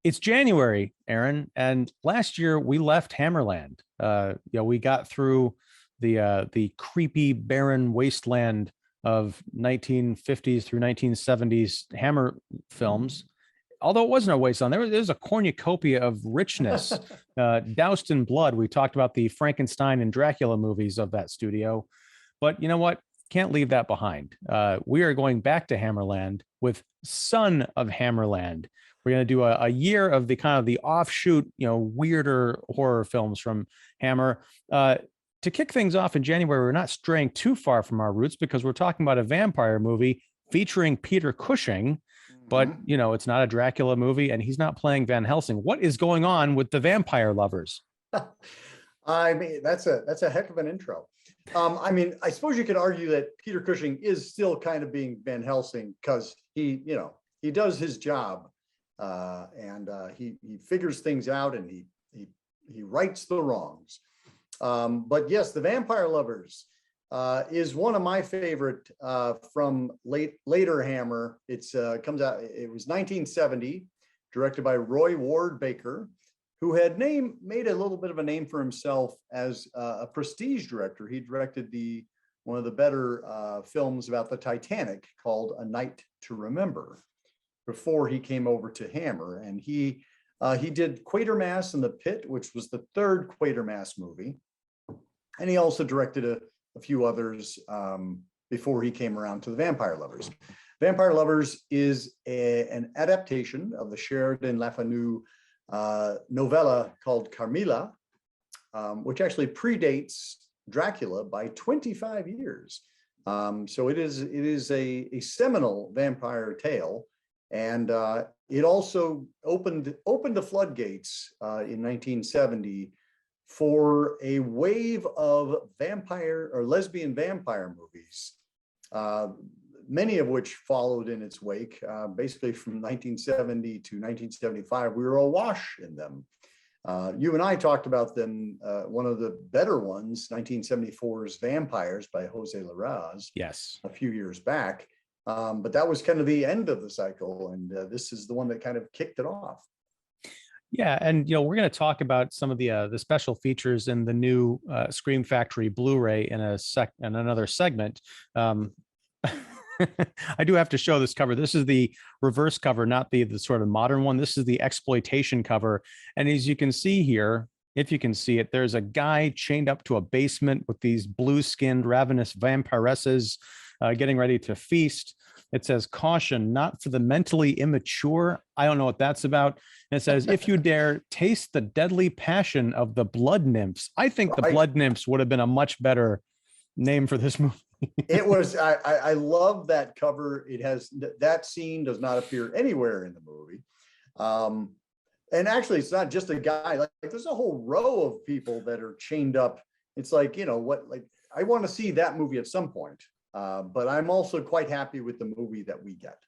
It's January, Aaron, and last year we left Hammerland. We got through the creepy, barren wasteland of 1950s through 1970s Hammer films. Although it wasn't a wasteland, there's a cornucopia of richness, doused in blood. We talked about the Frankenstein and Dracula movies of that studio, but you know what? Can't leave that behind. We are going back to Hammerland with Son of Hammerland. We're going to do a year of the kind of the offshoot, weirder horror films from Hammer. To kick things off in January, we're not straying too far from our roots because we're talking about a vampire movie featuring Peter Cushing, but it's not a Dracula movie and he's not playing Van Helsing. What is going on with the vampire lovers? I mean, that's a heck of an intro. I suppose you could argue that Peter Cushing is still kind of being Van Helsing because he does his job, and he figures things out and he rights the wrongs. But yes, The Vampire Lovers is one of my favorite from later Hammer. It's comes out. It was 1970, directed by Roy Ward Baker, who had made a little bit of a name for himself as a prestige director. He directed one of the better films about the Titanic called A Night to Remember before he came over to Hammer. And he did Quatermass and the Pit, which was the third Quatermass movie. And he also directed a few others before he came around to The Vampire Lovers. Vampire Lovers is an adaptation of the Sheridan Le Fanu novella called Carmilla, which actually predates Dracula by 25 years. So it is a seminal vampire tale, and it also opened the floodgates in 1970 for a wave of vampire or lesbian vampire movies, many of which followed in its wake. Basically from 1970 to 1975, we were awash in them. You and I talked about them. One of the better ones, 1974's Vampires by Jose Larraz. Yes. A few years back. But that was kind of the end of the cycle. And this is the one that kind of kicked it off. Yeah, and we're going to talk about some of the special features in the new Scream Factory Blu-ray in another segment. I do have to show this cover. This is the reverse cover, not the sort of modern one. This is the exploitation cover. And as you can see here, if you can see it, there's a guy chained up to a basement with these blue-skinned ravenous vampiresses getting ready to feast. It says, "Caution, not for the mentally immature." I don't know what that's about. And it says, "If you dare, taste the deadly passion of the blood nymphs." I think the blood nymphs would have been a much better name for this movie. It was. I love that cover. It has that scene does not appear anywhere in the movie. And actually, it's not just a guy. Like there's a whole row of people that are chained up. It's like, I want to see that movie at some point. But I'm also quite happy with the movie that we get.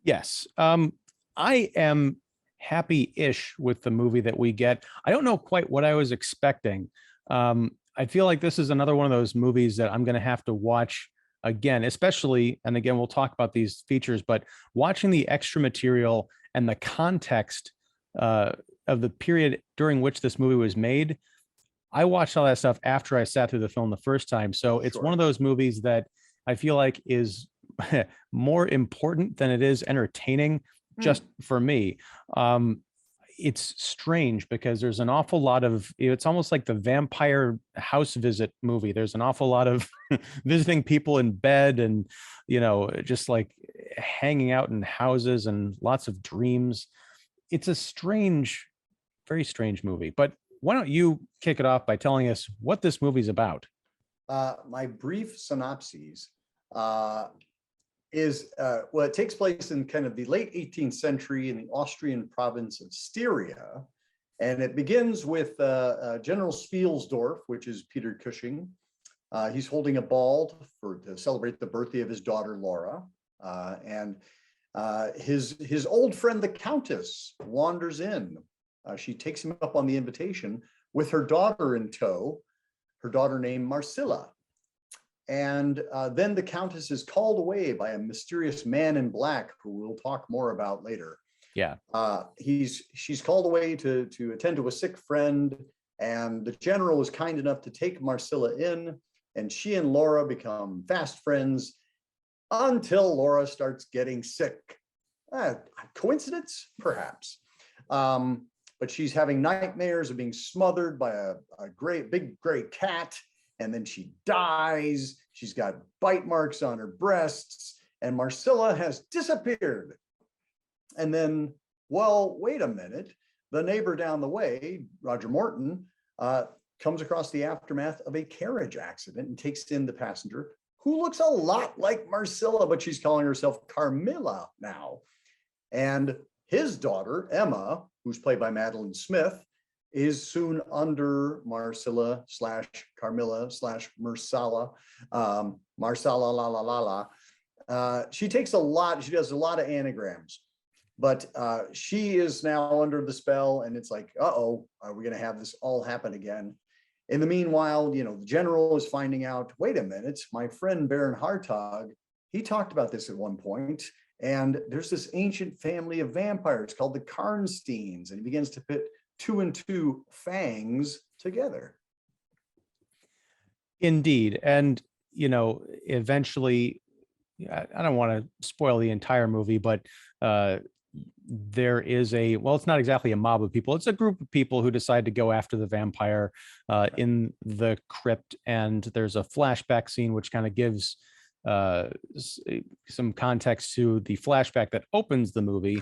Yes. I am happy-ish with the movie that we get. I don't know quite what I was expecting. I feel like this is another one of those movies that I'm going to have to watch again, especially, and again, we'll talk about these features, but watching the extra material and the context of the period during which this movie was made, I watched all that stuff after I sat through the film the first time. So it's one of those movies that I feel like is more important than it is entertaining, just for me. It's strange because there's an awful lot of, it's almost like the vampire house visit movie. There's an awful lot of visiting people in bed and, just like hanging out in houses and lots of dreams. It's a strange, very strange movie. But why don't you kick it off by telling us what this movie's about? My brief synopsis it takes place in kind of the late 18th century in the Austrian province of Styria. And it begins with General Spielsdorf, which is Peter Cushing. He's holding a ball to celebrate the birthday of his daughter, Laura. And his old friend, the Countess, wanders in. She takes him up on the invitation with her daughter in tow, her daughter named Marcilla. And then the Countess is called away by a mysterious man in black, who we'll talk more about later. Yeah. She's called away to attend to a sick friend, and the general is kind enough to take Marcilla in, and she and Laura become fast friends until Laura starts getting sick. Coincidence? Perhaps. But she's having nightmares of being smothered by a big gray cat, and then she dies. She's got bite marks on her breasts, and Marcilla has disappeared. And then, well, wait a minute. The neighbor down the way, Roger Morton, comes across the aftermath of a carriage accident and takes in the passenger who looks a lot like Marcilla, but she's calling herself Carmilla now. And his daughter, Emma, who's played by Madeline Smith, is soon under Marcilla / Carmilla / Marsala, Marsala la la la la. She does a lot of anagrams, but she is now under the spell, and it's like, uh-oh, are we gonna have this all happen again? In the meanwhile, the general is finding out, wait a minute, my friend Baron Hartog, he talked about this at one point, and there's this ancient family of vampires called the Karnsteins, and he begins to put 2 and 2 fangs together. Indeed. And, eventually, I don't want to spoil the entire movie, but there is it's not exactly a mob of people. It's a group of people who decide to go after the vampire in the crypt. And there's a flashback scene, which kind of gives some context to the flashback that opens the movie,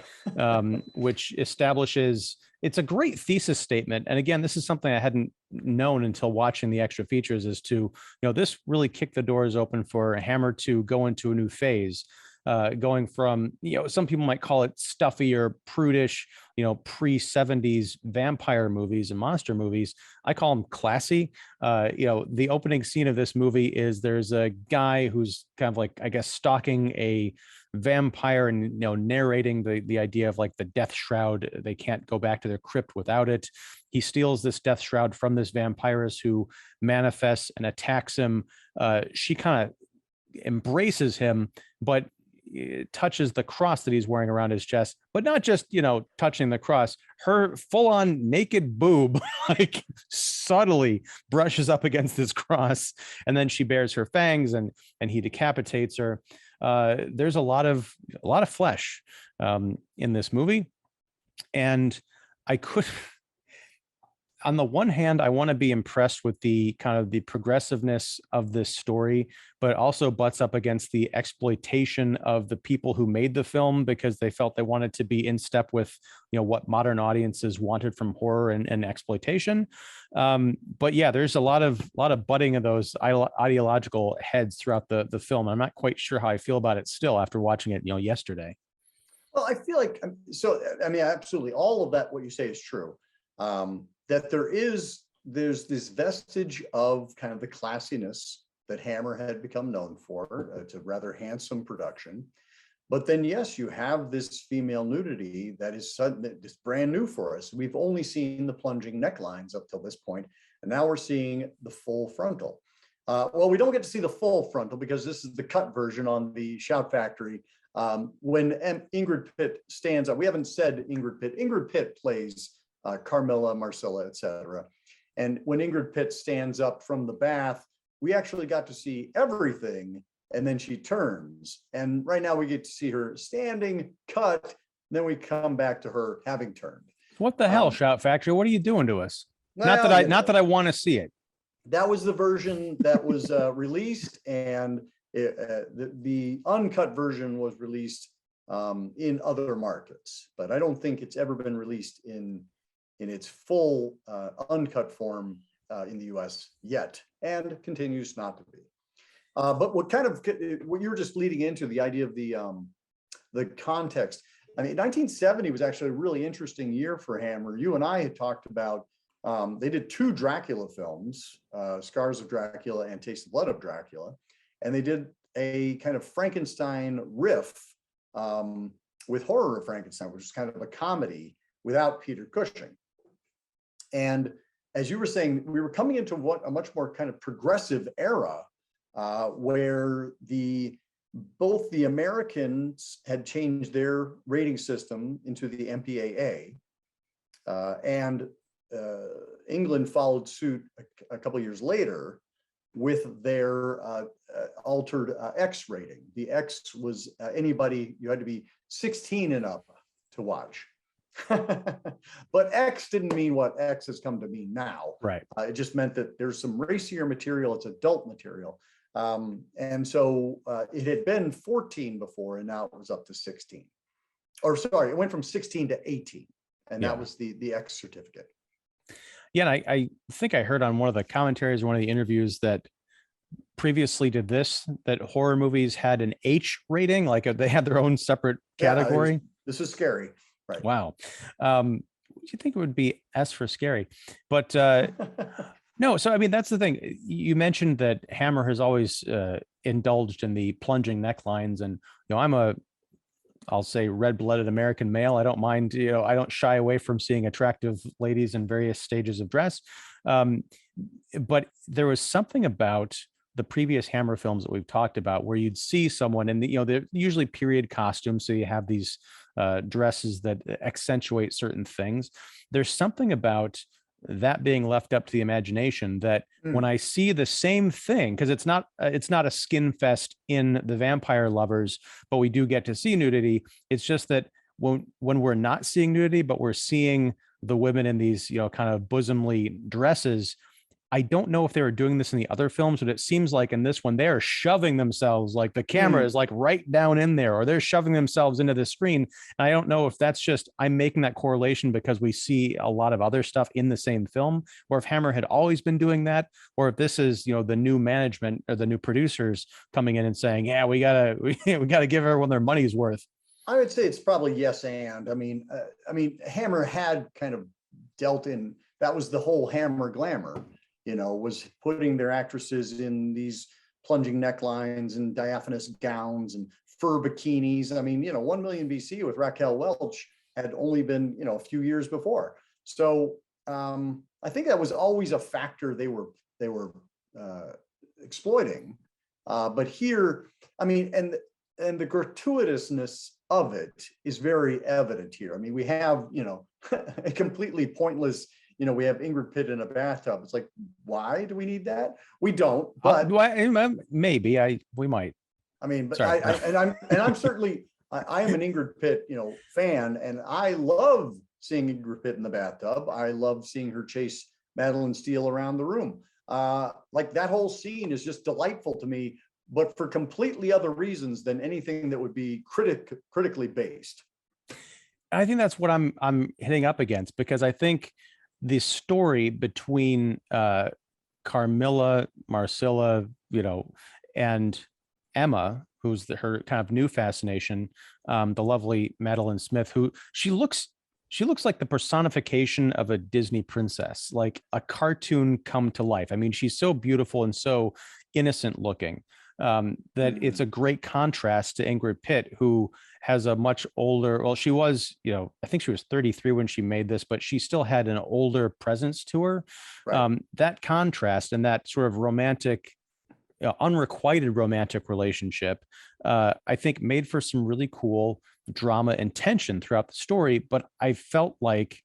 which establishes, it's a great thesis statement. And again, this is something I hadn't known until watching the extra features, as to, this really kicked the doors open for Hammer to go into a new phase, going from, some people might call it stuffy or prudish, pre-70s vampire movies and monster movies. I call them classy. The opening scene of this movie is there's a guy who's kind of like, I guess, stalking a vampire and, narrating the idea of like the death shroud. They can't go back to their crypt without it. He steals this death shroud from this vampiress who manifests and attacks him. She kind of embraces him, but touches the cross that he's wearing around his chest, but not just, touching the cross. Her full-on naked boob like subtly brushes up against this cross, and then she bears her fangs, and he decapitates her. There's a lot of flesh in this movie, and I could, on the one hand, I want to be impressed with the kind of the progressiveness of this story, but also butts up against the exploitation of the people who made the film, because they felt they wanted to be in step with, what modern audiences wanted from horror and exploitation. But yeah, there's a lot of butting of those ideological heads throughout the film. I'm not quite sure how I feel about it still after watching it, yesterday. Well, I feel like, absolutely, all of that, what you say is true. That there's this vestige of kind of the classiness that Hammer had become known for. It's a rather handsome production. But then, yes, you have this female nudity that is brand new for us. We've only seen the plunging necklines up till this point, and now we're seeing the full frontal. Well, we don't get to see the full frontal because this is the cut version on the Shout Factory. When Ingrid Pitt stands up, we haven't said Ingrid Pitt. Ingrid Pitt plays Carmilla, Marcilla, etc. And when Ingrid Pitt stands up from the bath, we actually got to see everything, and then she turns. And right now we get to see her standing, cut, then we come back to her having turned. What the hell, Shout Factory? What are you doing to us? Not that I want to see it. That was the version that was released, and the uncut version was released in other markets, but I don't think it's ever been released in its full uncut form in the US yet, and continues not to be. But what you were just leading into, the idea of the context. 1970 was actually a really interesting year for Hammer. You and I had talked about, they did 2 Dracula films, Scars of Dracula and Taste of Blood of Dracula. And they did a kind of Frankenstein riff with Horror of Frankenstein, which is kind of a comedy without Peter Cushing. And as you were saying, we were coming into a much more kind of progressive era, where the both the Americans had changed their rating system into the MPAA, and England followed suit a couple years later with their altered X rating. The X was anybody, you had to be 16 and up to watch. But X didn't mean what X has come to mean now. Right. It just meant that there's some racier material, it's adult material. And so it had been 14 before, and now it was up to 16. Or sorry, it went from 16 to 18. And that was the X certificate. Yeah, and I think I heard on one of the commentaries or one of the interviews that previously to this, that horror movies had an H rating, like they had their own separate category. Yeah, this is scary. Right. Wow. You think it would be S for scary, but no. So, I mean, that's the thing. You mentioned that Hammer has always indulged in the plunging necklines, and, I'll say red-blooded American male. I don't mind, I don't shy away from seeing attractive ladies in various stages of dress. But there was something about the previous Hammer films that we've talked about where you'd see someone in they're usually period costumes. So you have these dresses that accentuate certain things. There's something about that being left up to the imagination that when I see the same thing, because it's not a skin fest in The Vampire Lovers, but we do get to see nudity. It's just that when we're not seeing nudity, but we're seeing the women in these, kind of bosomly dresses, I don't know if they were doing this in the other films, but it seems like in this one, they are shoving themselves, like the camera is like right down in there, or they're shoving themselves into the screen. And I don't know if that's just, I'm making that correlation because we see a lot of other stuff in the same film, or if Hammer had always been doing that, or if this is, the new management or the new producers coming in and saying, yeah, we gotta give everyone their money's worth. I would say it's probably yes. And I mean, Hammer had kind of dealt in, that was the whole Hammer glamour, was putting their actresses in these plunging necklines and diaphanous gowns and fur bikinis. I mean, 1 million BC with Raquel Welch had only been, a few years before. So I think that was always a factor they were exploiting. But here, I mean, and the gratuitousness of it is very evident here. I mean, we have, a completely pointless, we have Ingrid Pitt in a bathtub. It's like, why do we need that? We don't, but maybe we might. I mean, but I'm certainly, I am an Ingrid Pitt, fan, and I love seeing Ingrid Pitt in the bathtub. I love seeing her chase Madeline Steele around the room. Like that whole scene is just delightful to me, but for completely other reasons than anything that would be critically based. I think that's what I'm hitting up against, because I think the story between Carmilla, Marcilla, and Emma, who's her kind of new fascination, the lovely Madeline Smith, who she looks like the personification of a Disney princess, like a cartoon come to life. I mean, she's so beautiful and so innocent looking that it's a great contrast to Ingrid Pitt, who has a much older, well, she was, I think she was 33 when she made this, but she still had an older presence to her. Right. That contrast and that sort of romantic, unrequited romantic relationship, I think made for some really cool drama and tension throughout the story. But I felt like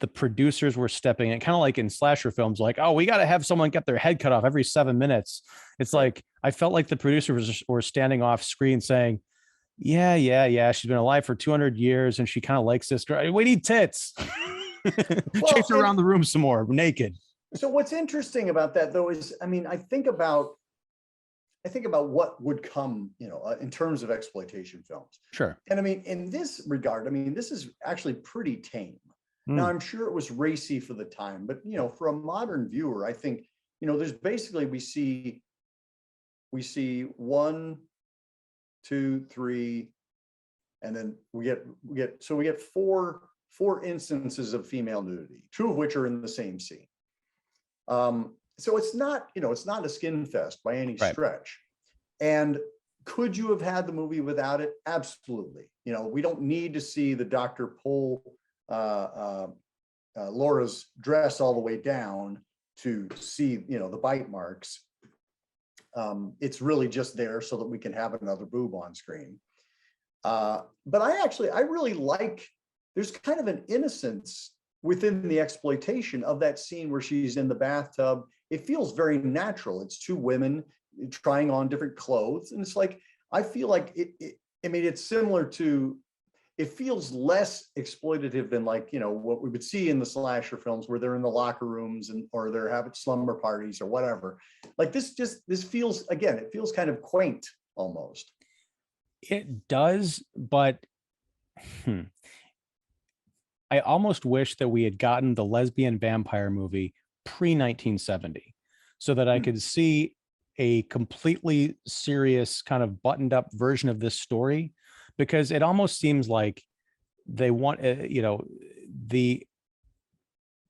the producers were stepping in, kind of like in slasher films, like, oh, we got to have someone get their head cut off every 7 minutes. It's like, I felt like the producers were standing off screen saying, yeah, she's been alive for 200 years and she kind of likes this girl. We need tits. Chase her around the room some more, naked. So what's interesting about that, though, is, I mean, I think about what would come, in terms of exploitation films. Sure. And I mean, in this regard, I mean, this is actually pretty tame. Now, I'm sure it was racy for the time, but, for a modern viewer, I think, there's basically, we see 1, 2, 3, and then we get four instances of female nudity, 2 of which are in the same scene. So it's not, it's not a skin fest by any stretch. And could you have had the movie without it? Absolutely. We don't need to see the doctor pull Laura's dress all the way down to see, the bite marks. It's really just there so that we can have another boob on screen. But I really like, there's kind of an innocence within the exploitation of that scene where she's in the bathtub. It feels very natural. It's two women trying on different clothes. And it's like, I feel like I mean, it's similar to, it feels less exploitative than like, you know, what we would see in the slasher films where they're in the locker rooms or they're having slumber parties or whatever. Like this feels, again, it feels kind of quaint almost. It does, but I almost wish that we had gotten the lesbian vampire movie pre-1970 so that I could see a completely serious kind of buttoned up version of this story, because it almost seems like they want, you know, the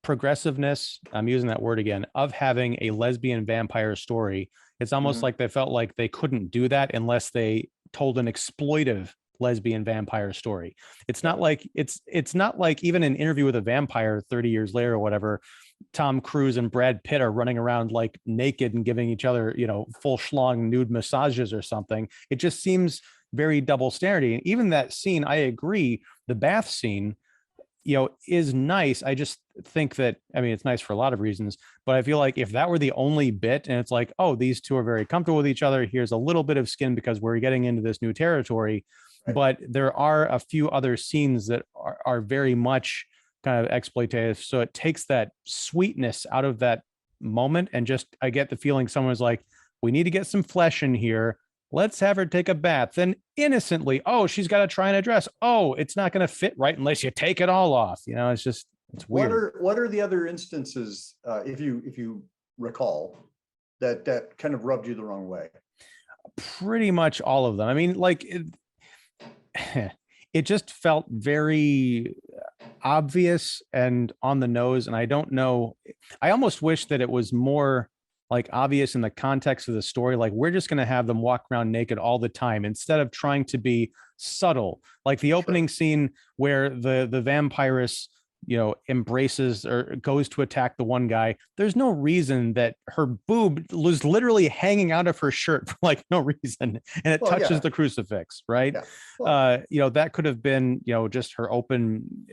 progressiveness, I'm using that word again, of having a lesbian vampire story. It's almost like they felt like they couldn't do that unless they told an exploitive lesbian vampire story. It's not like it's not like even an Interview with a Vampire 30 years later or whatever, Tom Cruise and Brad Pitt are running around like naked and giving each other, you know, full schlong nude massages or something. It just seems very double standard. And even that scene, I agree, the bath scene, you know, is nice. I just think that, I mean, it's nice for a lot of reasons, but I feel like if that were the only bit and it's like, oh, these two are very comfortable with each other, here's a little bit of skin because we're getting into this new territory. Right. But there are a few other scenes that are very much kind of exploitative. So it takes that sweetness out of that moment. And just, I get the feeling someone's like, we need to get some flesh in here. Let's have her take a bath. Then innocently, oh, she's got to try on a dress. Oh, it's not going to fit right unless you take it all off. You know, it's just, it's weird. What are the other instances, if you recall, that kind of rubbed you the wrong way? Pretty much all of them. I mean, like it just felt very obvious and on the nose. And I don't know, I almost wish that it was more like obvious in the context of the story. Like, we're just going to have them walk around naked all the time instead of trying to be subtle. Like the opening scene where the vampiress, you know, embraces or goes to attack the one guy. There's no reason that her boob was literally hanging out of her shirt for like no reason. And it touches the crucifix, right? Yeah. Well, you know, that could have been, you know, just her open,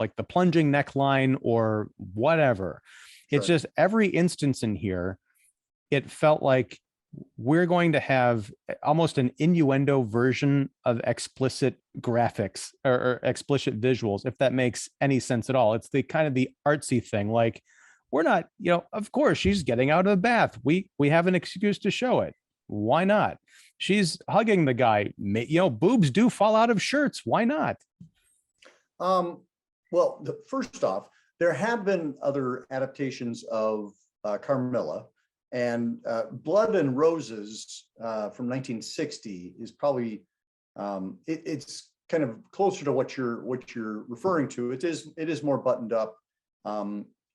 like the plunging neckline or whatever. Sure. It's just every instance in here, it felt like we're going to have almost an innuendo version of explicit graphics or explicit visuals, if that makes any sense at all. It's the kind of the artsy thing. Like, we're not, you know, of course she's getting out of the bath. We have an excuse to show it. Why not? She's hugging the guy. You know, boobs do fall out of shirts. Why not? Well, first off, there have been other adaptations of Carmilla. And Blood and Roses from 1960 is probably it's kind of closer to what you're referring to. It is more buttoned up.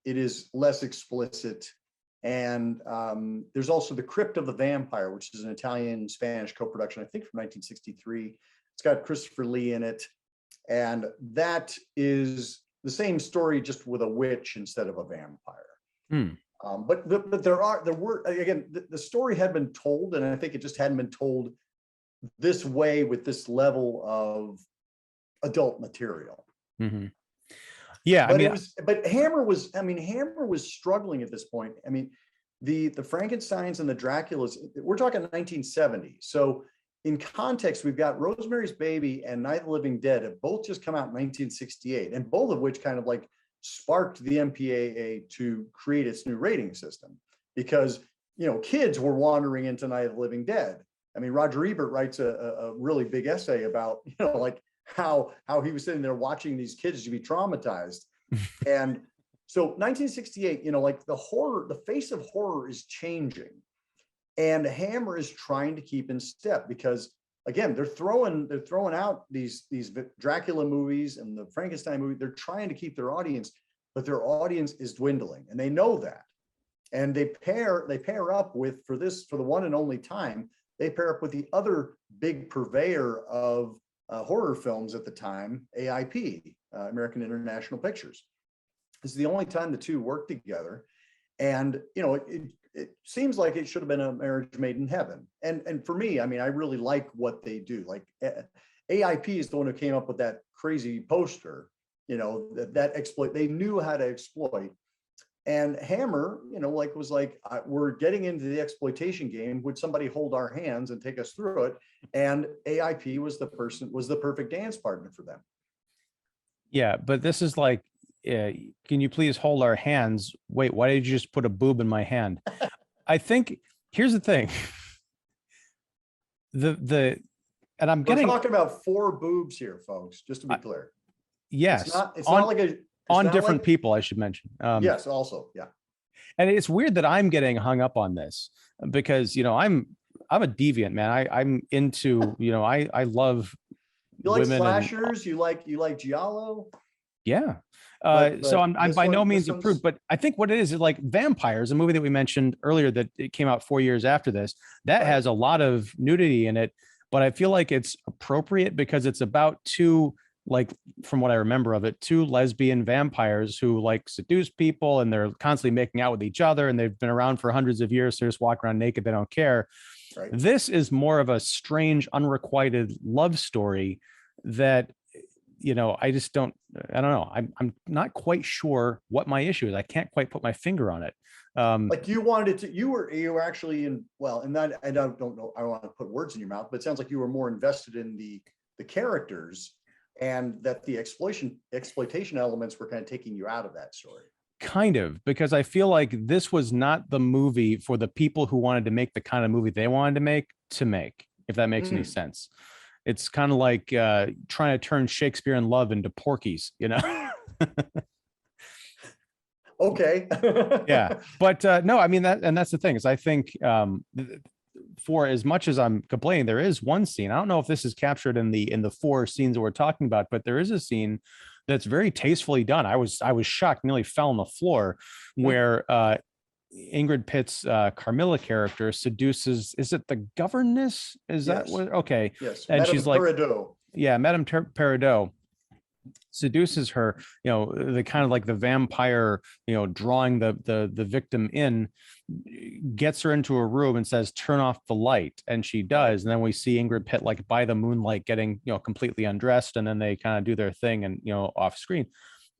It is less explicit, and there's also the Crypt of the Vampire, which is an Italian-Spanish co-production, I think from 1963. It's got Christopher Lee in it, and that is the same story, just with a witch instead of a vampire. But there were, again, the story had been told, and I think it just hadn't been told this way with this level of adult material. Mm-hmm. Yeah, but Hammer was struggling at this point. I mean, the Frankensteins and the Draculas, we're talking 1970. So in context, we've got Rosemary's Baby and Night of the Living Dead have both just come out in 1968, and both of which kind of like sparked the MPAA to create its new rating system, because, you know, kids were wandering into Night of the Living Dead. I mean, Roger Ebert writes a really big essay about, you know, like how he was sitting there watching these kids to be traumatized. And so 1968, you know, like the face of horror is changing, and Hammer is trying to keep in step, because again, they're throwing out these Dracula movies and the Frankenstein movie. They're trying to keep their audience, but their audience is dwindling, and they know that. And they pair up with, for the one and only time, they pair up with the other big purveyor of horror films at the time, AIP, American International Pictures. This is the only time the two work together. And, you know, it seems like it should have been a marriage made in heaven. And for me, I mean, I really like what they do. Like AIP is the one who came up with that crazy poster, you know, that exploit. They knew how to exploit. And Hammer, you know, like was like, we're getting into the exploitation game. Would somebody hold our hands and take us through it? And AIP was the perfect dance partner for them. Yeah, but this is like, can you please hold our hands? Wait, why did you just put a boob in my hand? I think here's the thing. And We're talking about 4 boobs here, folks, just to be clear. Yes. It's not like on different people, I should mention. Yes, also, yeah. And it's weird that I'm getting hung up on this because, you know, I'm a deviant, man. I'm into, you know, I love you like women slashers, you like giallo. Yeah. But So I'm by no means a prude, but I think what it is like Vampires, a movie that we mentioned earlier that it came out 4 years after this, that has a lot of nudity in it, but I feel like it's appropriate because it's about 2, like from what I remember of it, 2 lesbian vampires who like seduce people and they're constantly making out with each other and they've been around for hundreds of years. So they just walk around naked. They don't care. Right. This is more of a strange, unrequited love story that, you know, I don't know. I'm not quite sure what my issue is. I can't quite put my finger on it. Like you wanted to, you were actually in, well, and that, I don't know, I don't want to put words in your mouth, but it sounds like you were more invested in the characters and that the exploitation elements were kind of taking you out of that story. Kind of, because I feel like this was not the movie for the people who wanted to make the kind of movie they wanted to make, if that makes any sense. It's kind of like trying to turn Shakespeare in Love into Porky's, you know? Okay. Yeah. But no, I mean, that's the thing is I think for as much as I'm complaining, there is one scene. I don't know if this is captured in the 4 scenes that we're talking about, but there is a scene that's very tastefully done. I was shocked, nearly fell on the floor, where Ingrid Pitt's Carmilla character seduces, is it the governess? Is that what? Okay. Yes. And Madame she's like, Peridot. Yeah, Madame Peridot seduces her, you know, the kind of like the vampire, you know, drawing the victim in, gets her into a room and says, turn off the light. And she does. And then we see Ingrid Pitt like by the moonlight getting, you know, completely undressed. And then they kind of do their thing and, you know, off screen.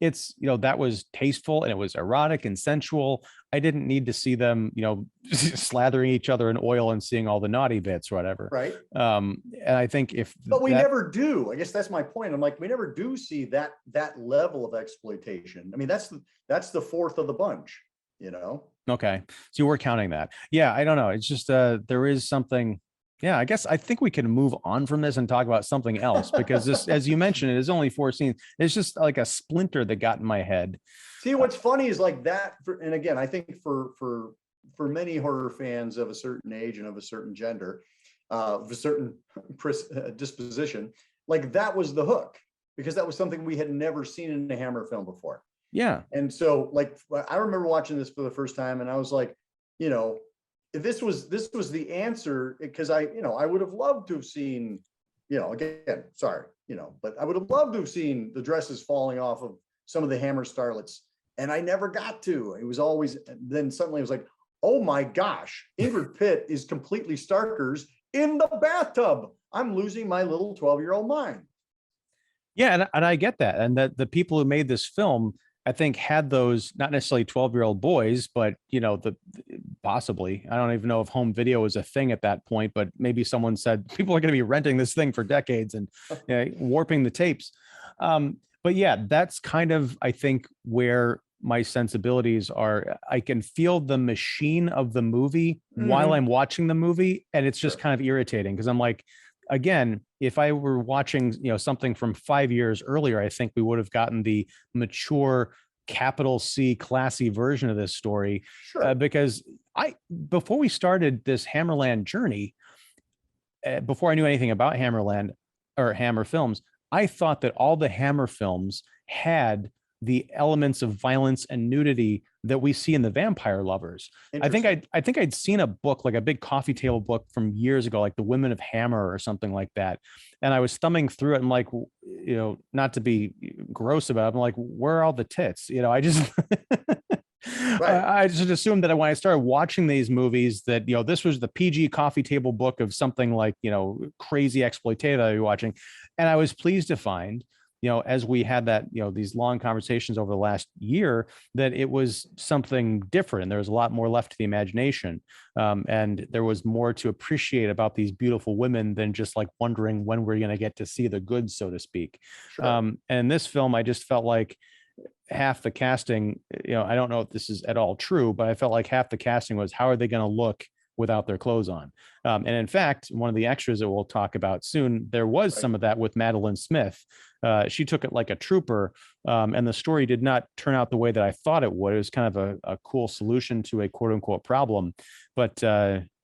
It's, you know, that was tasteful and it was erotic and sensual. I didn't need to see them, you know, slathering each other in oil and seeing all the naughty bits or whatever. Right. And I think but we never do. I guess that's my point. I'm like, we never do see that level of exploitation. I mean, that's the 4th of the bunch, you know? Okay. So you were counting that. Yeah. I don't know. It's just, there is something. Yeah, I think we can move on from this and talk about something else because this, as you mentioned, it is only 4 scenes. It's just like a splinter that got in my head. See, what's funny is like that. And again, I think for many horror fans of a certain age and of a certain gender, of a certain disposition, like that was the hook because that was something we had never seen in a Hammer film before. Yeah. And so like, I remember watching this for the first time and I was like, you know, if this was the answer, because I would have loved to have seen, you know, again, sorry, you know, but I would have loved to have seen the dresses falling off of some of the Hammer starlets, and I never got to. It was always, then suddenly it was like, oh my gosh, Ingrid Pitt is completely Starkers in the bathtub. I'm losing my little 12-year-old mind. Yeah, and I get that, and that the people who made this film, I think, had those not necessarily 12-year-old boys, but you know, possibly, I don't even know if home video was a thing at that point, but maybe someone said people are going to be renting this thing for decades and warping the tapes. But yeah, that's kind of, I think, where my sensibilities are. I can feel the machine of the movie while I'm watching the movie, and it's just kind of irritating because I'm like, again, if I were watching, you know, something from 5 years earlier, I think we would have gotten the mature, capital C, classy version of this story. Because before we started this Hammerland journey, before I knew anything about Hammerland or Hammer films, I thought that all the Hammer films had the elements of violence and nudity that we see in the Vampire Lovers. I think I'd seen a book, like a big coffee table book from years ago, like The Women of Hammer or something like that. And I was thumbing through it and like, you know, not to be gross about it, I'm like, where are all the tits? You know, I just, Right. I just assumed that when I started watching these movies that, this was the PG coffee table book of something like, crazy exploitative that you're watching. And I was pleased to find, as we had that, these long conversations over the last year, that it was something different. And there was a lot more left to the imagination. And there was more to appreciate about these beautiful women than just like wondering when we're going to get to see the goods, so to speak. Sure. And this film, I just felt like half the casting, I don't know if this is at all true, but I felt like half the casting was, how are they going to look without their clothes on? And in fact, one of the extras that we'll talk about soon, there was Right. some of that with Madeline Smith. She took it like a trooper, and the story did not turn out the way that I thought it would. It was kind of a cool solution to a quote unquote problem. But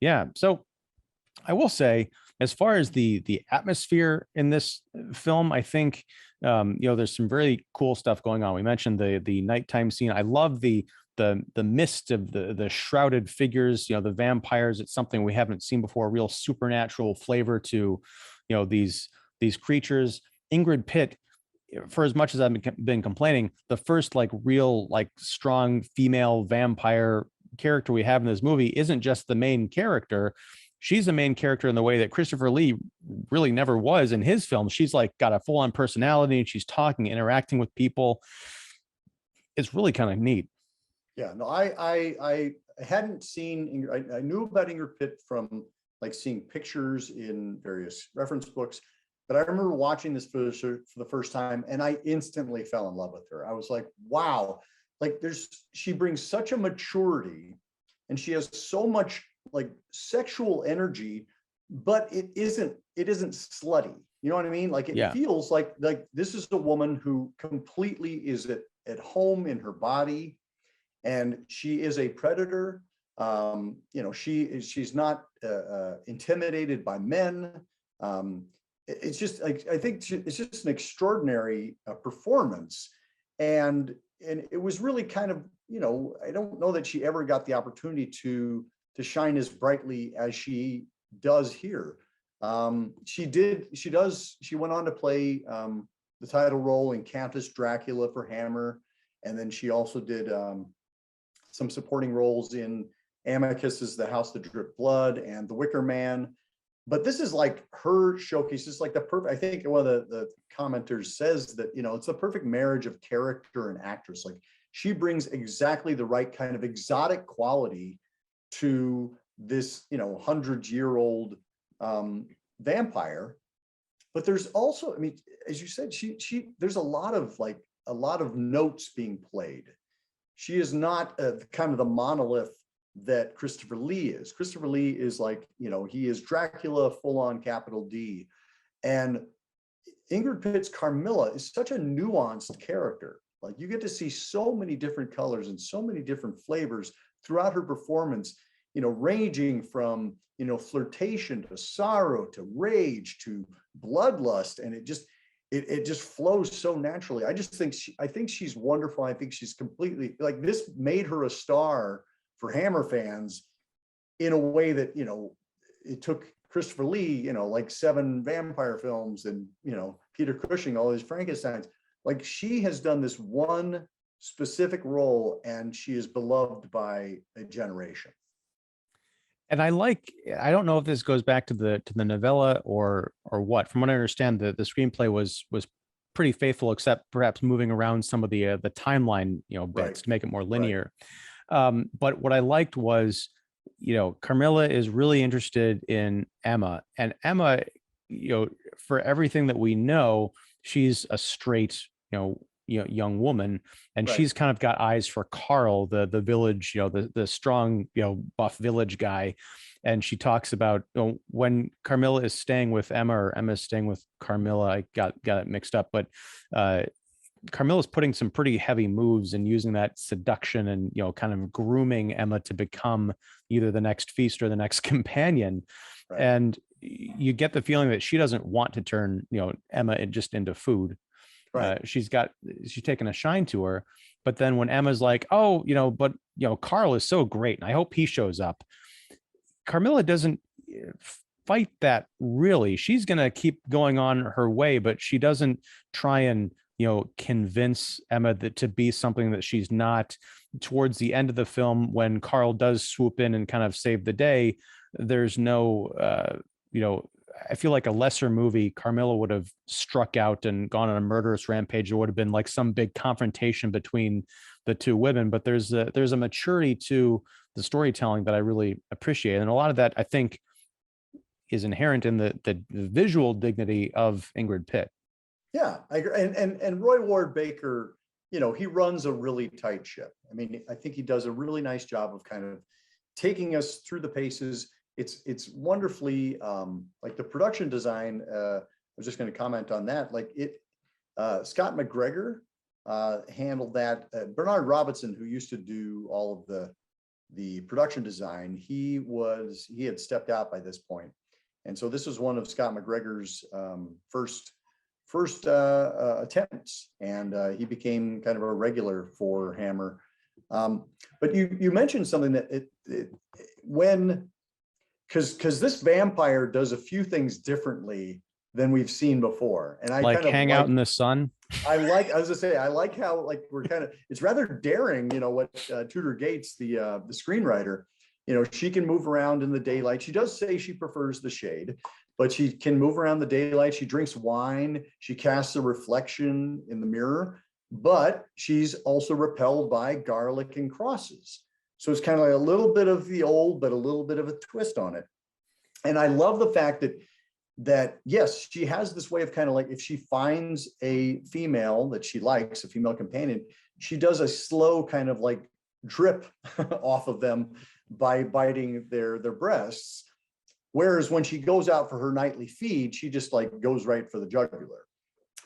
yeah, so I will say, as far as the atmosphere in this film, I think there's some very cool stuff going on. We mentioned the nighttime scene. I love the mist of the shrouded figures, the vampires. It's something we haven't seen before, a real supernatural flavor to these creatures. Ingrid Pitt, for as much as I've been complaining, the first like real like strong female vampire character we have in this movie isn't just the main character. She's the main character in the way that Christopher Lee really never was in his films. She's like got a full-on personality, and she's talking, interacting with people. It's really kind of neat. Yeah, no, I hadn't seen I knew about Ingrid Pitt from like seeing pictures in various reference books, but I remember watching this for the first time, and I instantly fell in love with her. I was like, wow, like she brings such a maturity, and she has so much like sexual energy, but it isn't slutty. You know what I mean? Like it feels like this is a woman who completely is at home in her body, and she is a predator. She's not intimidated by men. It's just like, I think it's just an extraordinary performance, and it was really kind of, I don't know that she ever got the opportunity to shine as brightly as she does here. She went on to play the title role in Countess Dracula for Hammer, and then she also did some supporting roles in Amicus's The House That Dripped Blood and The Wicker Man. But this is like her showcase. It's like the perfect, I think one of the commenters says that, it's the perfect marriage of character and actress. Like she brings exactly the right kind of exotic quality to this, 100-year-old vampire. But there's also, I mean, as you said, there's a lot of notes being played. She is not kind of the monolith that Christopher Lee is. Christopher Lee is like, he is Dracula full on capital D. And Ingrid Pitt's Carmilla is such a nuanced character. Like you get to see so many different colors and so many different flavors throughout her performance, ranging from, flirtation to sorrow to rage to bloodlust. And it just flows so naturally. I think she's wonderful. I think she's completely, like, this made her a star for Hammer fans in a way that, it took Christopher Lee, like 7 vampire films, and, Peter Cushing, all these Frankensteins. Like she has done this one specific role, and she is beloved by a generation. And I don't know if this goes back to the novella or what. From what I understand, the screenplay was pretty faithful, except perhaps moving around some of the timeline, bits Right. to make it more linear. Right. But what I liked was, Carmilla is really interested in Emma, and Emma, for everything that we know, she's a straight, young woman, and she's kind of got eyes for Carl, the village, the strong, buff village guy. And she talks about when Carmilla is staying with Emma, or Emma is staying with Carmilla. I got it mixed up, but Carmilla's putting some pretty heavy moves and using that seduction and, kind of grooming Emma to become either the next feast or the next companion. Right. And you get the feeling that she doesn't want to turn, Emma just into food. Right. She's taken a shine to her. But then when Emma's like, oh, Carl is so great, and I hope he shows up, Carmilla doesn't fight that really. She's going to keep going on her way, but she doesn't try and convince Emma that to be something that she's not. Towards the end of the film, when Carl does swoop in and kind of save the day, there's no, I feel like a lesser movie, Carmilla would have struck out and gone on a murderous rampage. There would have been like some big confrontation between the two women, but there's a maturity to the storytelling that I really appreciate. And a lot of that, I think, is inherent in the visual dignity of Ingrid Pitt. Yeah, I agree. And Roy Ward Baker, he runs a really tight ship. I mean, I think he does a really nice job of kind of taking us through the paces. It's wonderfully like the production design. I was just going to comment on that. Like Scott McGregor handled that. Bernard Robinson, who used to do all of the production design, he had stepped out by this point, and so this was one of Scott McGregor's first attempts, and he became kind of a regular for Hammer. But you mentioned something that because this vampire does a few things differently than we've seen before, and I like kind of hang out in the sun. I was gonna say, I like how like we're kind of, it's rather daring, what Tudor Gates, the screenwriter, she can move around in the daylight. She does say she prefers the shade, but she can move around the daylight. She drinks wine. She casts a reflection in the mirror, but she's also repelled by garlic and crosses. So it's kind of like a little bit of the old, but a little bit of a twist on it. And I love the fact that yes, she has this way of kind of like, if she finds a female that she likes, a female companion, she does a slow kind of like drip off of them by biting their breasts. Whereas when she goes out for her nightly feed, she just like goes right for the jugular.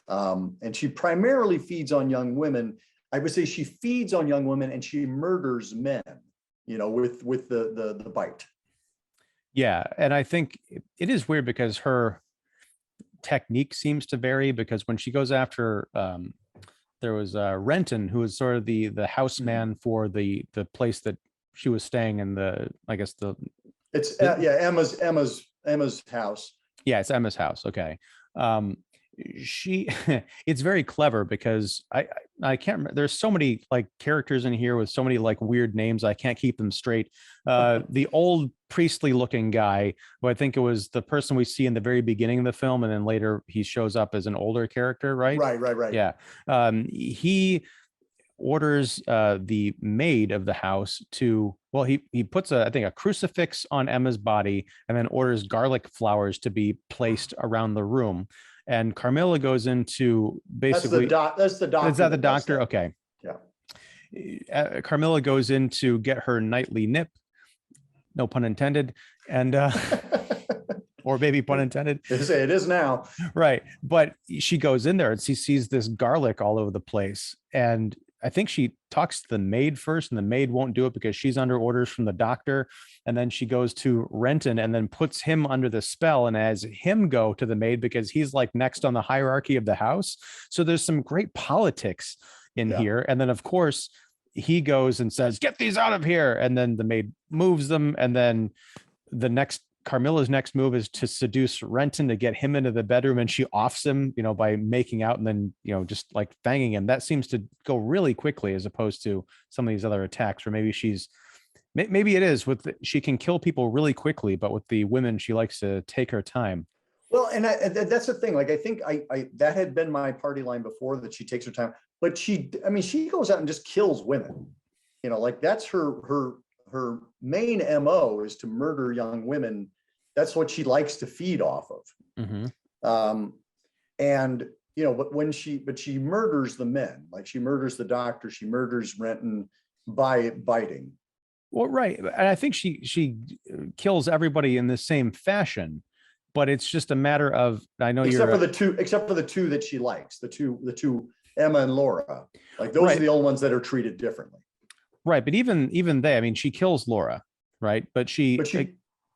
And she primarily feeds on young women. I would say she feeds on young women and she murders men, with the bite. Yeah. And I think it is weird because her technique seems to vary, because when she goes after, there was Renton, who was sort of the houseman for the place that she was staying in, Emma's house. Yeah, it's Emma's house. Okay. It's very clever because I can't remember. There's so many like characters in here with so many like weird names. I can't keep them straight. The old priestly looking guy, who I think it was the person we see in the very beginning of the film, and then later he shows up as an older character, right? Right. Yeah. He orders the maid of the house to, well, he puts I think a crucifix on Emma's body, and then orders garlic flowers to be placed around the room. And Carmilla goes into basically that's the doctor. Is that the doctor? Okay. Yeah. Carmilla goes in to get her nightly nip, no pun intended, and or maybe pun intended. It is now. Right. But she goes in there and she sees this garlic all over the place. And I think she talks to the maid first, and the maid won't do it because she's under orders from the doctor. And then she goes to Renton and then puts him under the spell and has him go to the maid because he's like next on the hierarchy of the house. So there's some great politics in here. And then, of course, he goes and says, "Get these out of here." And then the maid moves them. And then Carmilla's next move is to seduce Renton to get him into the bedroom, and she offs him, by making out and then, just like banging him. That seems to go really quickly as opposed to some of these other attacks where maybe it is she can kill people really quickly, but with the women, she likes to take her time. Well, and that's the thing. Like, I think that had been my party line before, that she takes her time, but she goes out and just kills women, like that's her main MO is to murder young women. That's what she likes to feed off of. Mm-hmm. But she murders the men, like she murders the doctor, she murders Renton by biting. Well, right. And I think she kills everybody in the same fashion, but it's just a matter of, except for the two that she likes, the two Emma and Laura, like those are the only ones that are treated differently. Right. But even they, she kills Laura, right? But she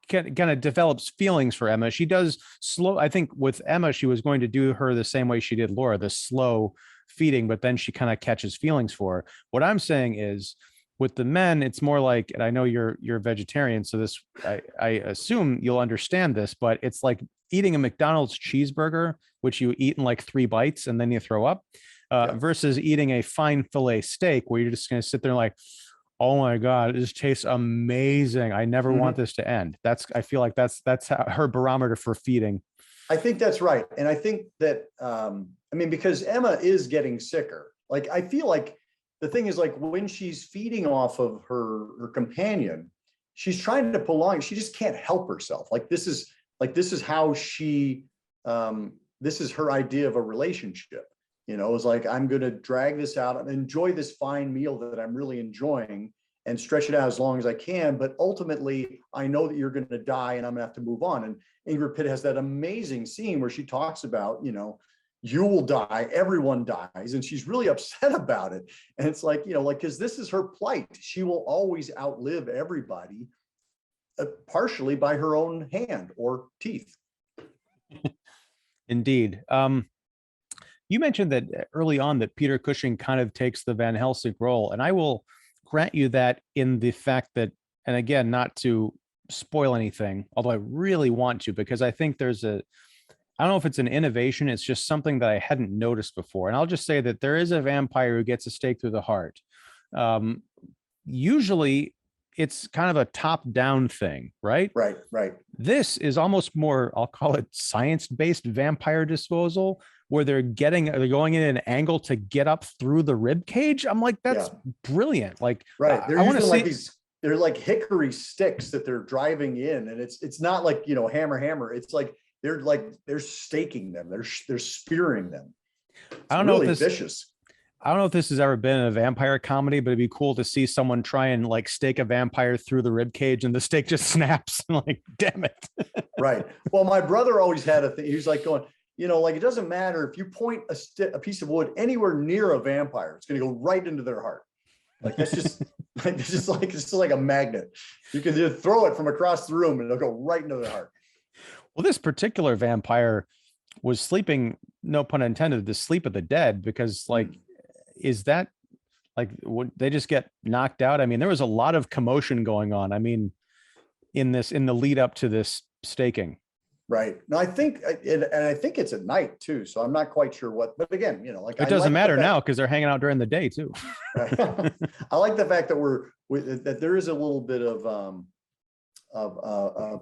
kind of develops feelings for Emma. She does I think with Emma, she was going to do her the same way she did Laura, the slow feeding, but then she kind of catches feelings for her. What I'm saying is with the men, it's more like, and I know you're vegetarian, so this, I assume you'll understand this, but it's like eating a McDonald's cheeseburger, which you eat in like 3 bites and then you throw up. versus eating a fine fillet steak where you're just going to sit there like, oh my God, it just tastes amazing. I never want this to end. I feel like that's her barometer for feeding. I think that's right. And I think that, I mean, because Emma is getting sicker. Like, I feel like the thing is, like, when she's feeding off of her companion, she's trying to prolong, she just can't help herself. This is how she, this is her idea of a relationship. It's like, I'm going to drag this out and enjoy this fine meal that I'm really enjoying and stretch it out as long as I can. But ultimately, I know that you're going to die and I'm going to have to move on. And Ingrid Pitt has that amazing scene where she talks about, you will die, everyone dies. And she's really upset about it. And it's like, because this is her plight. She will always outlive everybody, partially by her own hand or teeth. Indeed. You mentioned that early on that Peter Cushing kind of takes the Van Helsing role, and I will grant you that in the fact that, and again, not to spoil anything, although I really want to, because I think I don't know if it's an innovation, it's just something that I hadn't noticed before. And I'll just say that there is a vampire who gets a stake through the heart. Usually it's kind of a top-down thing, right? Right. This is almost more, I'll call it science-based vampire disposal, where they're going in an angle to get up through the rib cage. I'm like, that's brilliant. Like, right. They're I want to using see they're like hickory sticks that they're driving in, and it's not like hammer. It's like they're staking them. They're spearing them. I don't know if vicious. I don't know if this has ever been in a vampire comedy, but it'd be cool to see someone try and like stake a vampire through the rib cage and the stake just snaps. Like, damn it. Right. Well, my brother always had a thing. He was like going, it doesn't matter if you point a piece of wood anywhere near a vampire, it's going to go right into their heart. Like, that's just it's like a magnet. You can just throw it from across the room and it'll go right into their heart. Well, this particular vampire was sleeping, no pun intended, the sleep of the dead, because like, is that like, would they just get knocked out? I mean, there was a lot of commotion going on. I mean, in the lead up to this staking. Right. No, I think it's at night too. So I'm not quite sure what, but again, it doesn't matter now because they're hanging out during the day too. Right. I like the fact that that there is a little bit of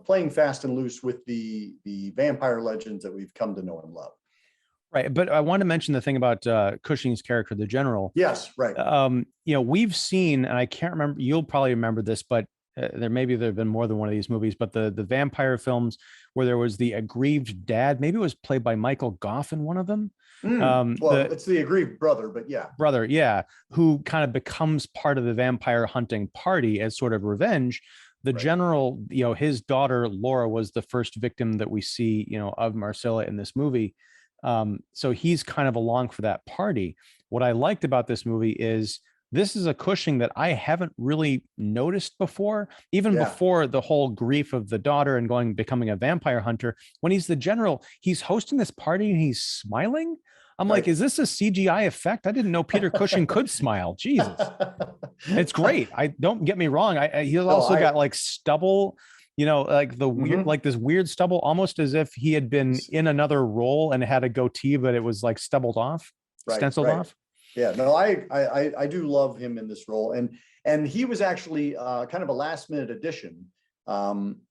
playing fast and loose with the vampire legends that we've come to know and love. Right. But I want to mention the thing about Cushing's character, the general. Yes. Right. We've seen, and I can't remember, you'll probably remember this, but there have been more than one of these movies, but the vampire films where there was the aggrieved dad, maybe it was played by Michael Goff in one of them. It's the aggrieved brother, but who kind of becomes part of the vampire hunting party as sort of revenge. The general, his daughter Laura was the first victim that we see, of Marcella in this movie. So he's kind of along for that party. What I liked about this movie is this is a Cushing that I haven't really noticed before, even before the whole grief of the daughter and becoming a vampire hunter. When he's the general, he's hosting this party and he's smiling. I'm like, is this a CGI effect? I didn't know Peter Cushing could smile. Jesus. It's great. Don't get me wrong. He's also got like stubble, like the weird, like this weird stubble, almost as if he had been in another role and had a goatee, but it was like stenciled off. Yeah, no, I do love him in this role, and he was actually kind of a last minute addition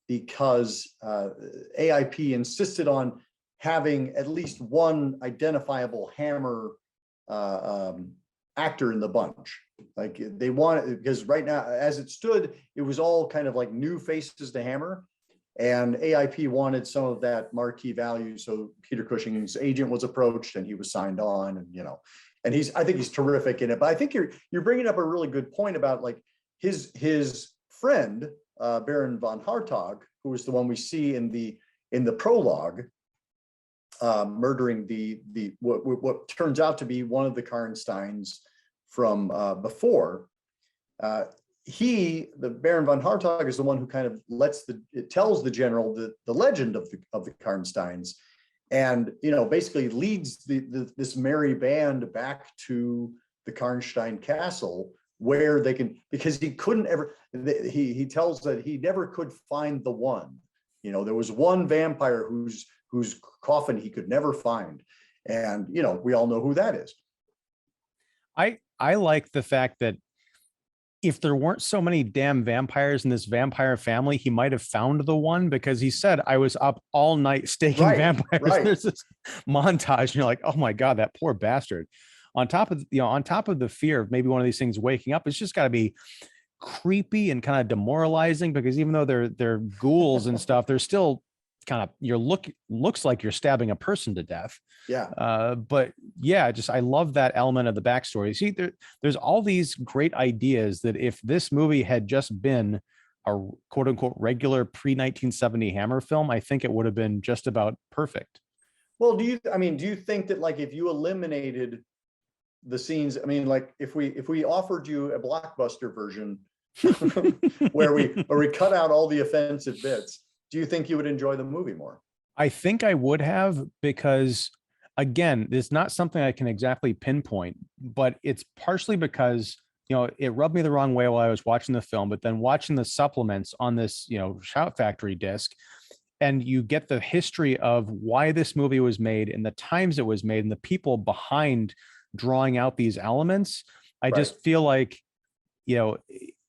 because AIP insisted on having at least one identifiable Hammer actor in the bunch. Like they wanted, because right now, as it stood, it was all kind of like new faces to Hammer, and AIP wanted some of that marquee value. So Peter Cushing's agent was approached, and he was signed on, and and I think he's terrific in it. But I think you're bringing up a really good point about like his friend Baron von Hartog, who was the one we see in the prologue, murdering what turns out to be one of the Karnsteins from before. The Baron von Hartog is the one who kind of tells the general the legend of the Karnsteins. And basically leads this merry band back to the Karnstein castle, where they can, because he couldn't ever. He tells that he never could find the one. There was one vampire whose coffin he could never find, and we all know who that is. I like the fact that if there weren't so many damn vampires in this vampire family, he might have found the one, because he said, I was up all night staking Right, vampires. right. There's this montage, and you're like, oh my God, that poor bastard. On top of the fear of maybe one of these things waking up, it's just got to be creepy and kind of demoralizing, because even though they're ghouls and stuff, they're still kind of, looks like you're stabbing a person to death. Yeah. But yeah, just I love that element of the backstory. See, there's all these great ideas that if this movie had just been a quote unquote regular pre-1970 Hammer film, I think it would have been just about perfect. Well, do you think that, like, if you eliminated the scenes, I mean, like, if we offered you a blockbuster version where we cut out all the offensive bits, do you think you would enjoy the movie more? I think I would have, because again, it's not something I can exactly pinpoint, but it's partially because, it rubbed me the wrong way while I was watching the film, but then watching the supplements on this, Shout Factory disc, and you get the history of why this movie was made and the times it was made and the people behind drawing out these elements. I Right. just feel like,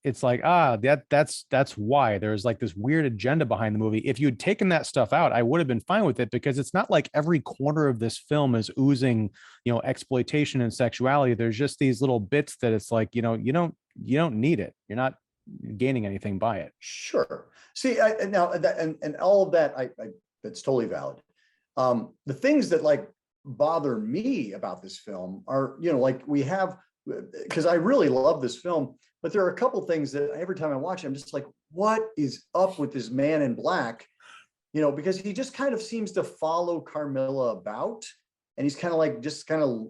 it's like, that's why there's like this weird agenda behind the movie. If you'd taken that stuff out, I would have been fine with it, because it's not like every corner of this film is oozing, exploitation and sexuality. There's just these little bits that it's like, you don't need it. You're not gaining anything by it. Sure. See, now that, and all of that, that's totally valid. The things that, like, bother me about this film are, like, we have, because I really love this film, but there are a couple things that every time I watch it, I'm just like, what is up with this man in black? Because he just kind of seems to follow Carmilla about, and he's kind of like, just kind of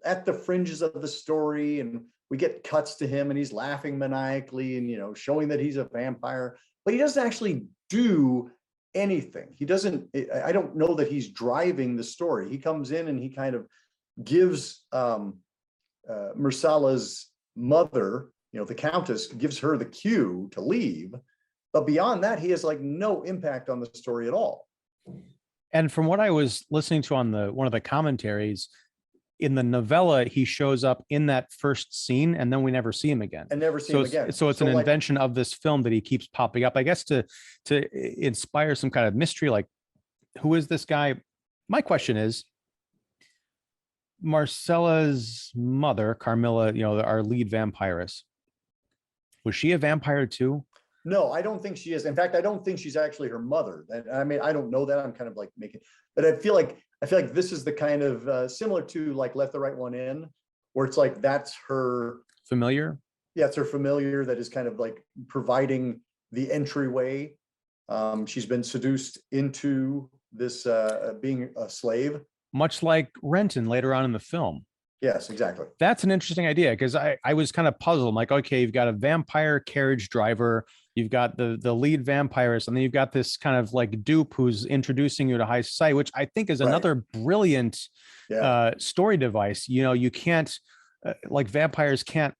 at the fringes of the story, and we get cuts to him and he's laughing maniacally and, showing that he's a vampire, but he doesn't actually do anything. He doesn't, I don't know that he's driving the story. He comes in and he kind of gives Marcella's mother, the Countess, gives her the cue to leave. But beyond that, he has like no impact on the story at all. And from what I was listening to on one of the commentaries, in the novella, he shows up in that first scene and then we never see him again. And never see him again. So it's an invention of this film that he keeps popping up, I guess, to inspire some kind of mystery, like, who is this guy? My question is, Marcella's mother, Carmilla, our lead vampiress, was she a vampire too? No, I don't think she is. In fact, I don't think she's actually her mother. I mean, I don't know that. I'm kind of like making, but I feel like this is the kind of similar to like Let the Right One In, where it's like that's her familiar. Yeah, it's her familiar that is kind of like providing the entryway. She's been seduced into this being a slave, much like Renton later on in the film. Yes, exactly. That's an interesting idea, because I was kind of puzzled. I'm like, okay, you've got a vampire carriage driver, you've got the lead vampirist, and then you've got this kind of like dupe who's introducing you to high society, which I think is another brilliant story device. You can't, like, vampires can't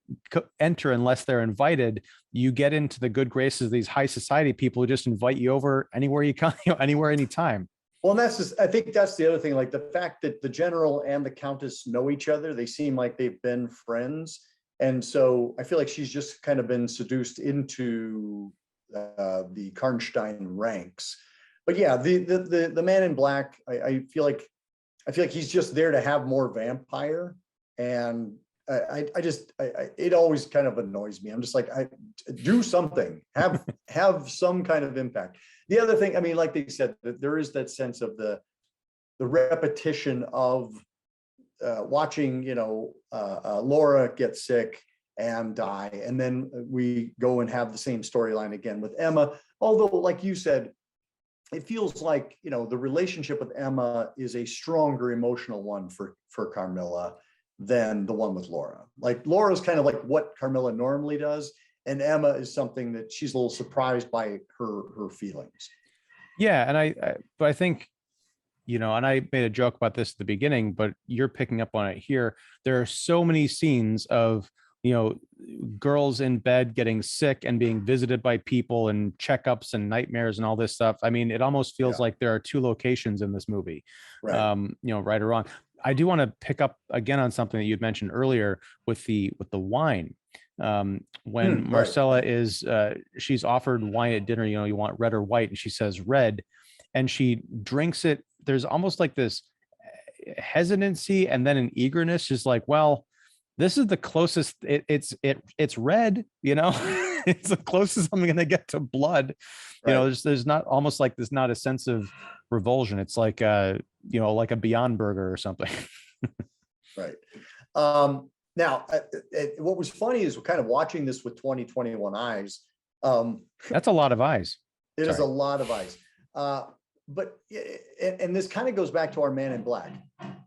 enter unless they're invited. You get into the good graces of these high society people who just invite you over anywhere you come, anywhere, anytime. Well, and that's just, I think that's the other thing, like the fact that the general and the Countess know each other, they seem like they've been friends. And so I feel like she's just kind of been seduced into the Karnstein ranks. But yeah, the man in black, I feel like he's just there to have more vampire. And it always kind of annoys me. I'm just like, do something, have some kind of impact. The other thing, I mean, like they said, that there is that sense of the repetition of watching, Laura get sick and die, and then we go and have the same storyline again with Emma. Although, like you said, it feels like, the relationship with Emma is a stronger emotional one for Carmilla than the one with Laura. Like, Laura's kind of like what Carmilla normally does, and Emma is something that she's a little surprised by her feelings. Yeah, and I think, and I made a joke about this at the beginning, but you're picking up on it here. There are so many scenes of, girls in bed getting sick and being visited by people and checkups and nightmares and all this stuff. I mean, it almost feels like there are two locations in this movie, right or wrong. I do want to pick up again on something that you'd mentioned earlier with the wine. When Right. Marcella is she's offered wine at dinner, you want red or white, and she says red, and she drinks it. There's almost like this hesitancy and then an eagerness, just like, well, this is the closest it's red, it's the closest I'm gonna get to blood. Right. There's not almost like there's not a sense of revulsion. It's like like a Beyond Burger or something. Right. Now, what was funny is we're kind of watching this with 2021 eyes. That's a lot of eyes. It is a lot of eyes. But this kind of goes back to our Man in Black.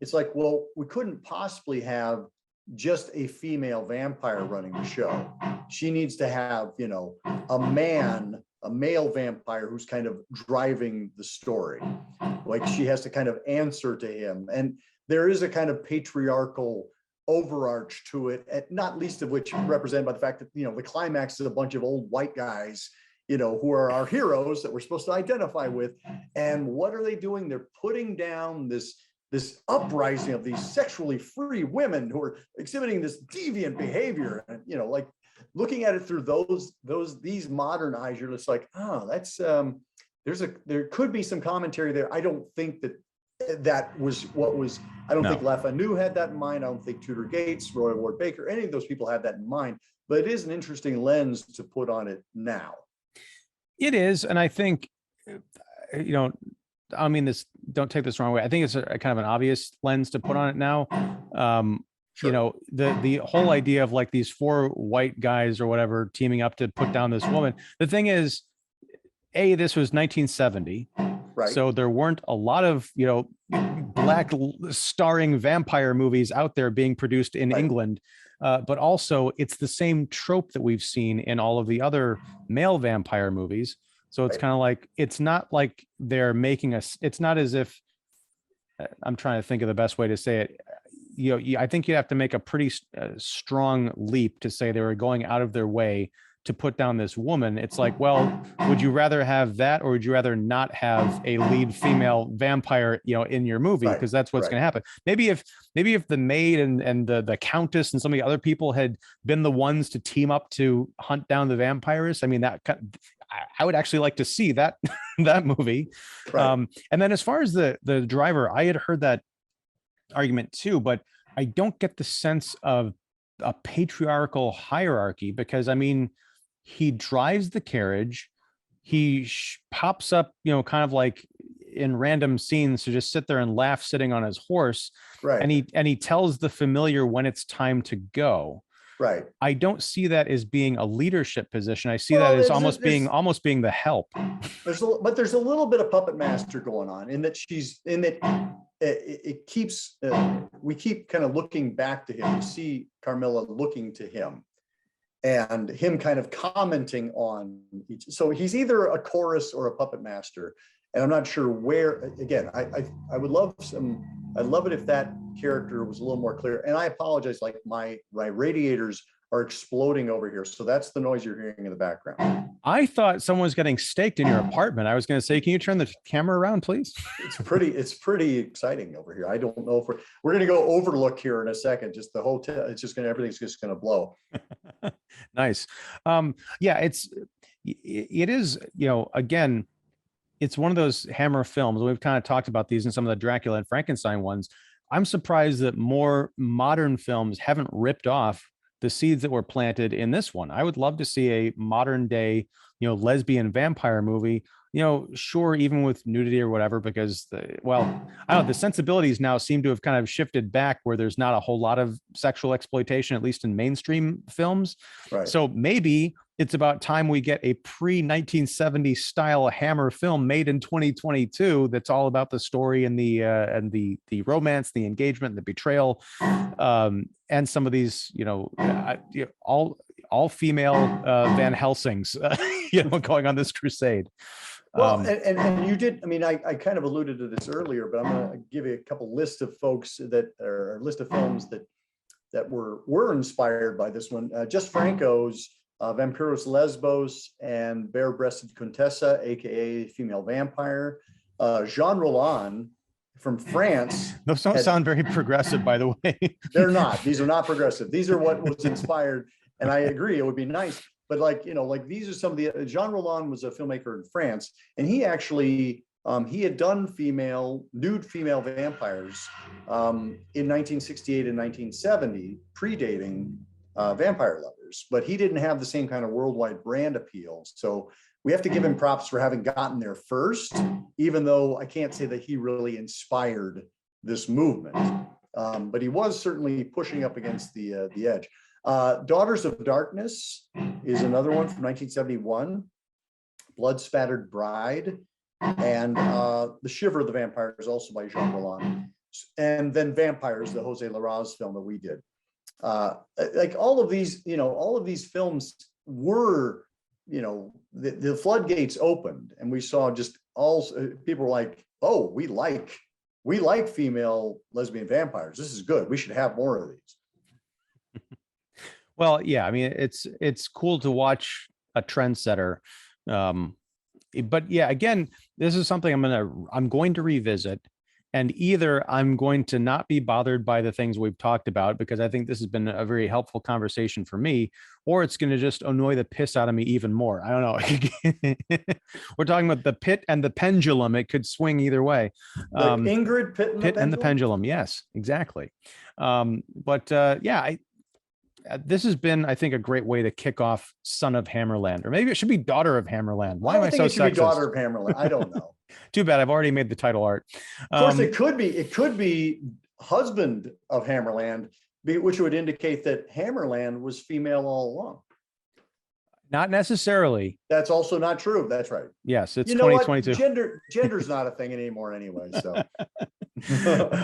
It's like, well, we couldn't possibly have just a female vampire running the show. She needs to have, a male vampire who's kind of driving the story. Like she has to kind of answer to him. And there is a kind of patriarchal overarch to it, and not least of which represented by the fact that, the climax is a bunch of old white guys, who are our heroes that we're supposed to identify with. And what are they doing? They're putting down this uprising of these sexually free women who are exhibiting this deviant behavior. And, like looking at it through these modern eyes, you're just like, oh, that's there could be some commentary there. I don't think that was what was. I don't think LaFanu had that in mind. I don't think Tudor Gates, Roy Ward Baker, any of those people had that in mind. But it is an interesting lens to put on it now. It is, and I think, I mean this. Don't take this the wrong way. I think it's a kind of an obvious lens to put on it now. Sure. The whole idea of like these four white guys or whatever teaming up to put down this woman. The thing is, this was 1970. Right. So there weren't a lot of, black starring vampire movies out there being produced in England. But also it's the same trope that we've seen in all of the other male vampire movies. So it's kind of like, it's not like they're making it's not as if, I'm trying to think of the best way to say it. I think you have to make a pretty strong leap to say they were going out of their way to put down this woman. It's like, well, would you rather have that, or would you rather not have a lead female vampire, in your movie? Because that's what's going to happen. Maybe if the maid and the countess and some of the other people had been the ones to team up to hunt down the vampiress, I mean, I would actually like to see that that movie. Right. And then as far as the driver, I had heard that argument too, but I don't get the sense of a patriarchal hierarchy, because I mean, he drives the carriage, he pops up, kind of like in random scenes to just sit there and laugh sitting on his horse. Right. And he tells the familiar when it's time to go. Right. I don't see that as being a leadership position. I see that as almost being the help. But there's a little bit of puppet master going on in that it keeps we keep kind of looking back to him. We see Carmilla looking to him and him kind of commenting on each. So he's either a chorus or a puppet master. And I'm not sure where. Again, I would love I'd love it if that character was a little more clear. And I apologize, like my radiators are exploding over here. So that's the noise you're hearing in the background. I thought someone was getting staked in your apartment. I was going to say, can you turn the camera around, please? It's pretty exciting over here. I don't know if we're going to go overlook here in a second. Just the hotel, everything's just going to blow. Nice. Yeah, it is, again, it's one of those Hammer films. We've kind of talked about these in some of the Dracula and Frankenstein ones. I'm surprised that more modern films haven't ripped off the seeds that were planted in this one. I would love to see a modern day, lesbian vampire movie, sure, even with nudity or whatever, because I don't know, the sensibilities now seem to have kind of shifted back where there's not a whole lot of sexual exploitation, at least in mainstream films. Right. So maybe it's about time we get a pre-1970 style Hammer film made in 2022 that's all about the story and the romance, the engagement, the betrayal, and some of these, all female Van Helsings, going on this crusade. Well, and you did. I mean, I kind of alluded to this earlier, but I'm going to give you a couple list of folks list of films that were inspired by this one. Just Franco's Vampiros Lesbos and Bare-Breasted Contessa, aka Female Vampire. Jean Roland from France. Those don't sound very progressive, by the way. They're not. These are not progressive. These are what was inspired. And I agree, it would be nice. But like, like these are some of the, Jean Rollin was a filmmaker in France, and he actually, he had done nude female vampires in 1968 and 1970, predating Vampire Lovers, but he didn't have the same kind of worldwide brand appeal. So we have to give him props for having gotten there first, even though I can't say that he really inspired this movement. But he was certainly pushing up against the edge. Daughters of Darkness is another one from 1971. Blood Spattered Bride, and The Shiver of the Vampires, also by Jean Rollin. And then Vampires, the Jose Larraz film that we did. Like all of these, all of these films were, the floodgates opened, and we saw just people were like, oh, we like female lesbian vampires. This is good. We should have more of these. Well, yeah, I mean, it's cool to watch a trendsetter. But yeah, again, this is something I'm going to revisit. And either I'm going to not be bothered by the things we've talked about, because I think this has been a very helpful conversation for me, or it's going to just annoy the piss out of me even more. I don't know. We're talking about the pit and the pendulum. It could swing either way. Ingrid Pitt and the pendulum. Yes, exactly. Yeah, this has been, I think, a great way to kick off Son of Hammerland, or maybe it should be Daughter of Hammerland. Why am I so sexist? Daughter of Hammerland. I don't know. Too bad. I've already made the title art. Of course, it could be Husband of Hammerland, which would indicate that Hammerland was female all along. Not necessarily. That's also not true. That's right. Yes, it's 2022. Gender's not a thing anymore anyway. So.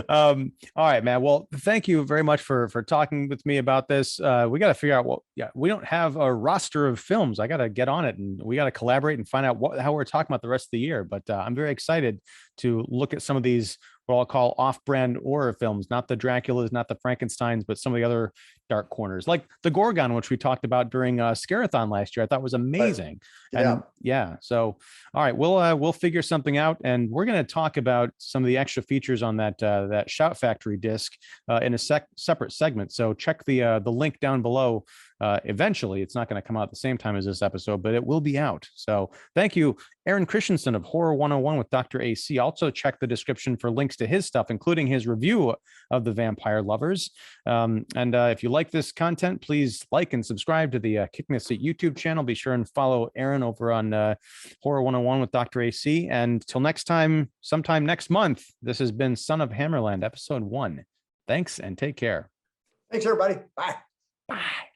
All right, man. Well, thank you very much for talking with me about this. We got to figure out we don't have a roster of films. I got to get on it, and we got to collaborate and find out how we're talking about the rest of the year. But I'm very excited to look at some of these, what I'll call off-brand horror films, not the Draculas, not the Frankensteins, but some of the other dark corners, like the Gorgon, which we talked about during Scarathon last year. I thought was amazing. And yeah. So, all right, we'll figure something out, and we're going to talk about some of the extra features on that Shout Factory disc in a separate segment. So check the link down below. Eventually, it's not going to come out at the same time as this episode, but it will be out. So thank you, Aaron Christensen of Horror 101 with Dr. AC. Also check the description for links to his stuff, including his review of The Vampire Lovers. And if you like this content, please like and subscribe to the Kicking the Seat YouTube channel. Be sure and follow Aaron over on Horror 101 with Dr. AC. And till next time, sometime next month, this has been Son of Hammerland, episode 1. Thanks and take care. Thanks, everybody. Bye. Bye.